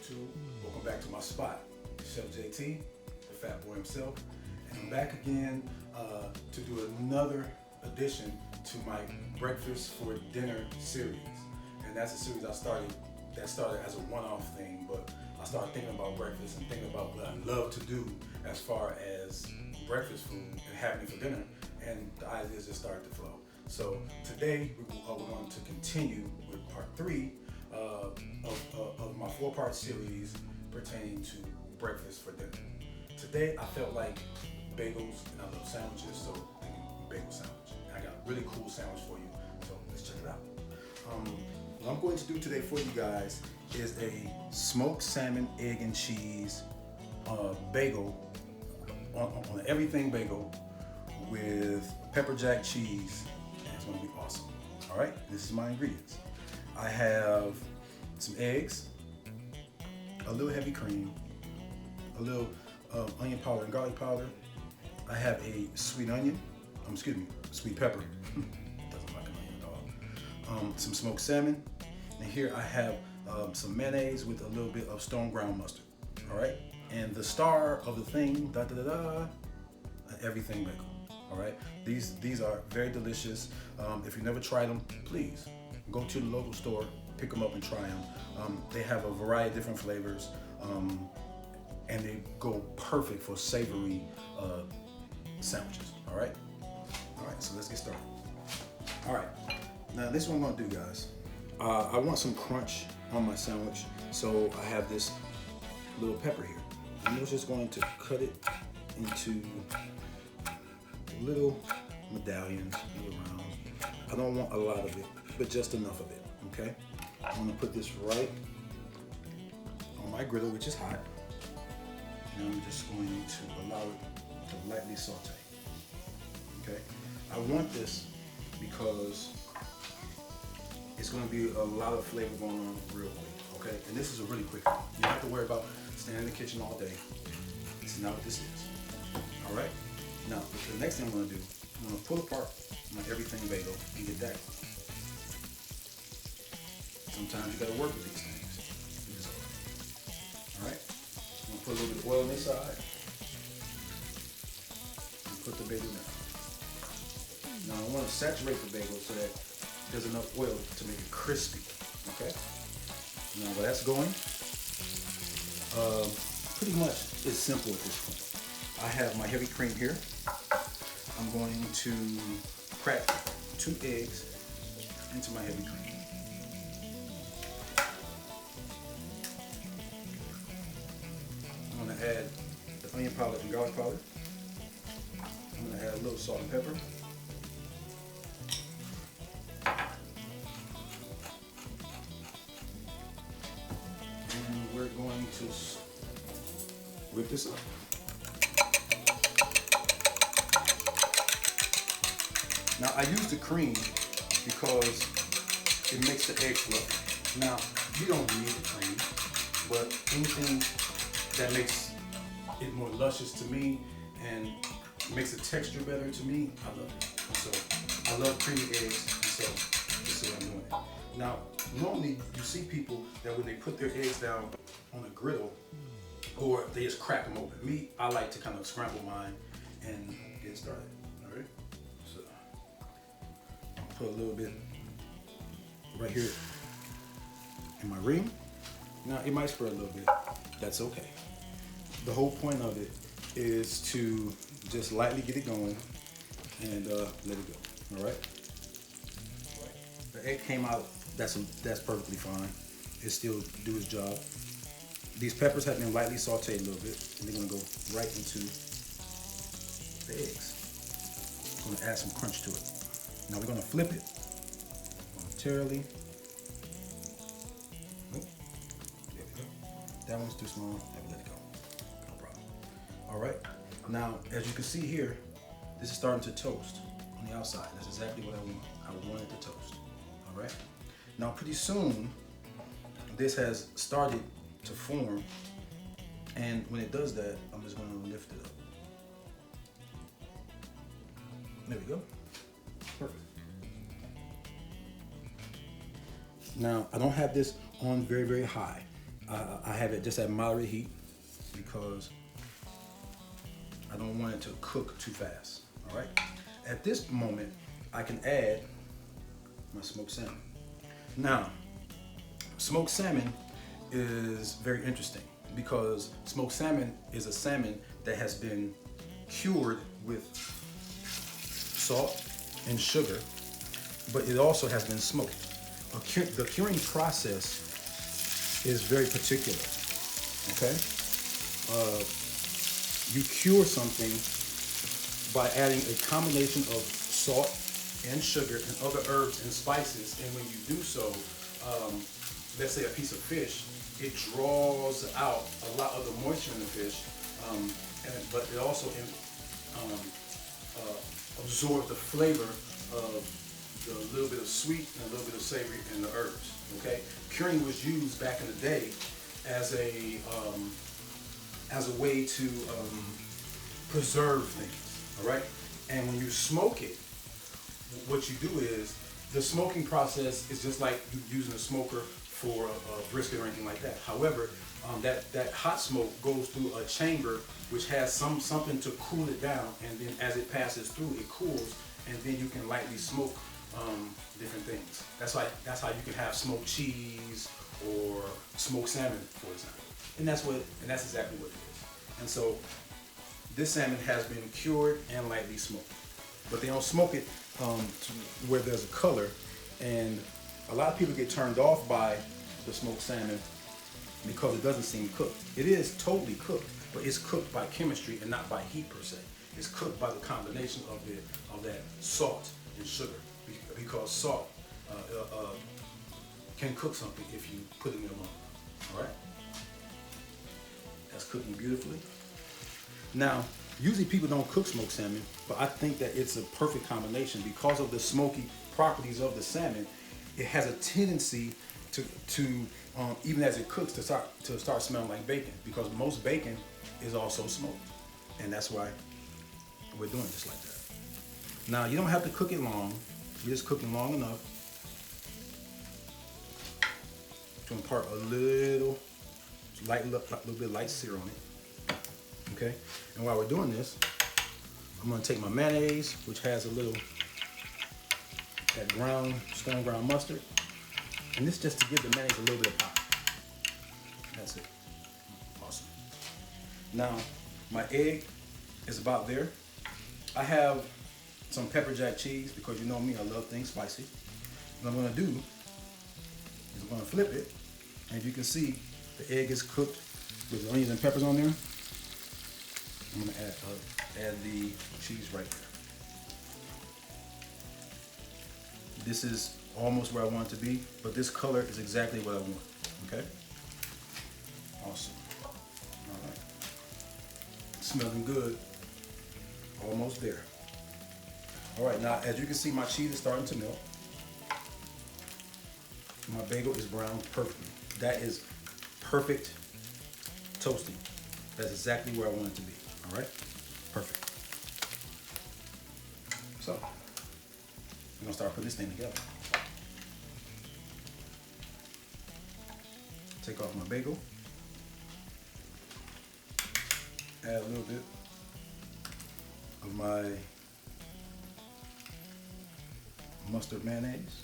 YouTube. Welcome back to my spot. Chef JT, the fat boy himself. And I'm back again to do another addition to my breakfast for dinner series. And that's a series that started as a one-off thing, but I started thinking about breakfast and thinking about what I love to do as far as breakfast food and having it for dinner, and the ideas just started to flow. So today we're going to continue with part 3 of my 4-part series pertaining to breakfast for dinner. Today I felt like bagels, and I love sandwiches, so thinking bagel sandwich. And I got a really cool sandwich for you, so let's check it out. What I'm going to do today for you guys is a smoked salmon, egg, and cheese bagel on an everything bagel with pepper jack cheese, and it's going to be awesome. All right, this is my ingredients. I have some eggs, a little heavy cream, a little onion powder and garlic powder. I have a sweet onion, sweet pepper. Doesn't like an onion at all. Some smoked salmon, and here I have some mayonnaise with a little bit of stone ground mustard. All right, and the star of the thing, an everything bagel. All right, these are very delicious. If you never tried them, please go to the local store, pick them up and try them. They have a variety of different flavors, and they go perfect for savory sandwiches. All right, so let's get started. All right, now this is what I'm gonna do, guys. I want some crunch on my sandwich, so I have this little pepper here. I'm just going to cut it into little medallions, little rounds. I don't want a lot of it, but just enough of it, okay? I'm gonna put this right on my griddle, which is hot, and I'm just going to allow it to lightly saute, okay? I want this because it's gonna be a lot of flavor going on real quick, okay? And this is a really quick one. You don't have to worry about standing in the kitchen all day. This is not what this is, all right? Now, the next thing I'm gonna do, I'm gonna pull apart my everything bagel and get that. Sometimes you gotta work with these things. All right? I'm gonna put a little bit of oil on this side and put the bagel down. Now I wanna saturate the bagel so that there's enough oil to make it crispy, okay? Now while that's going, pretty much it's simple at this point. I have my heavy cream here. I'm going to crack 2 eggs into my heavy cream. I'm going to add the onion powder and garlic powder. I'm going to add a little salt and pepper. And we're going to whip this up. Now I use the cream because it makes the egg fluffy. Now you don't need the cream, but anything that makes it more luscious to me and makes the texture better to me, I love it. And so I love creamy eggs, and so this is what I'm doing. Now normally you see people that when they put their eggs down on a griddle, or they just crack them open. Me, I like to kind of scramble mine and get started. All right. So I'll put a little bit right here in my ring. Now it might spread a little bit. That's okay. The whole point of it is to just lightly get it going and let it go. All right. The egg came out. That's perfectly fine. It still do its job. These peppers have been lightly sauteed a little bit, and they're gonna go right into the eggs. I'm gonna add some crunch to it. Now we're gonna flip it momentarily. Oh, there we go. That one's too small. Let it go. No problem. All right. Now, as you can see here, this is starting to toast on the outside. That's exactly what I want. I want it to toast. All right. Now, pretty soon, this has started to form, and when it does that, I'm just going to lift it up. There we go. Perfect. Now I don't have this on very high. I have it just at moderate heat because I don't want it to cook too fast. All right. At this moment, I can add my smoked salmon. Now, smoked salmon is very interesting because smoked salmon is a salmon that has been cured with salt and sugar, but it also has been smoked. The curing process is very particular. Okay, you cure something by adding a combination of salt and sugar and other herbs and spices, and when you do so, let's say a piece of fish, it draws out a lot of the moisture in the fish, but it also absorbs the flavor of the little bit of sweet and a little bit of savory in the herbs. Okay, curing was used back in the day as a way to preserve things. All right, and when you smoke it, what you do is the smoking process is just like using a smoker for a brisket or anything like that. However, that hot smoke goes through a chamber which has something to cool it down, and then as it passes through, it cools, and then you can lightly smoke different things. That's how you can have smoked cheese or smoked salmon, for example. And that's exactly what it is. And so this salmon has been cured and lightly smoked, but they don't smoke it to where there's a color. And a lot of people get turned off by the smoked salmon because it doesn't seem cooked. It is totally cooked, but it's cooked by chemistry and not by heat per se. It's cooked by the combination of that salt and sugar, because salt can cook something if you put it in long. All right, that's cooking beautifully. Now, usually people don't cook smoked salmon, but I think that it's a perfect combination because of the smoky properties of the salmon. It has a tendency to even as it cooks to start smelling like bacon, because most bacon is also smoked, and that's why we're doing it just like that. Now, you don't have to cook it long. You're just cooking long enough to impart a little bit of light sear on it. Okay, and while we're doing this, I'm going to take my mayonnaise, which has a little that stone ground mustard, and this just to give the mayonnaise a little bit of pop. That's it. Awesome. Now, my egg is about there. I have some pepper jack cheese because you know me, I love things spicy. What I'm going to do is I'm going to flip it, and you can see the egg is cooked with the onions and peppers on there. I'm going to add the cheese right there. This is almost where I want it to be, but this color is exactly what I want. Okay? Awesome. All right. Smelling good. Almost there. All right, now as you can see, my cheese is starting to melt. My bagel is browned perfectly. That is perfect toasting. That's exactly where I want it to be. All right? Perfect. So, we're gonna start putting this thing together. Take off my bagel. Add a little bit of my mustard mayonnaise.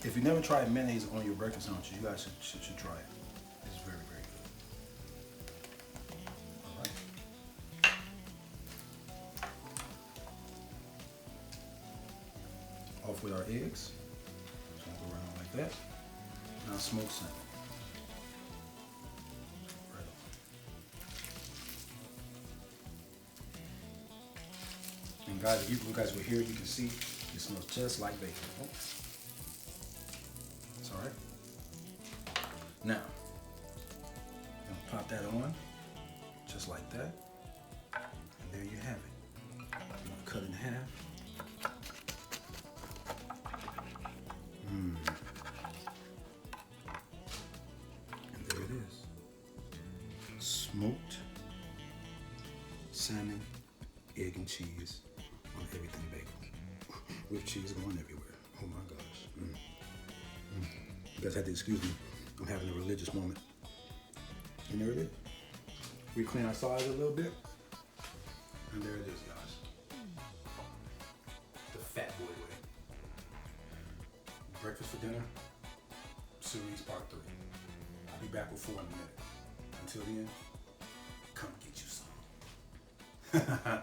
If you never tried mayonnaise on your breakfast sandwich, you guys should try it. It's very, very good. All right. Off with our eggs. So I'll go around like that. Now smoked salmon. Right off. And guys, if you guys were here, you can see it smells just like bacon. Oh. It's all right. Now, I'm gonna pop that on, just like that. And there you have it. I'm gonna cut it in half. And there it is. Smoked salmon, egg and cheese on everything bagel. With cheese going everywhere. Oh my gosh. guys had to excuse me. I'm having a religious moment. And there it is. We clean our sides a little bit. And there it is, guys. The fat boy way. Breakfast for dinner, series part 3. I'll be back with 4 in a minute. Until then, come get you some.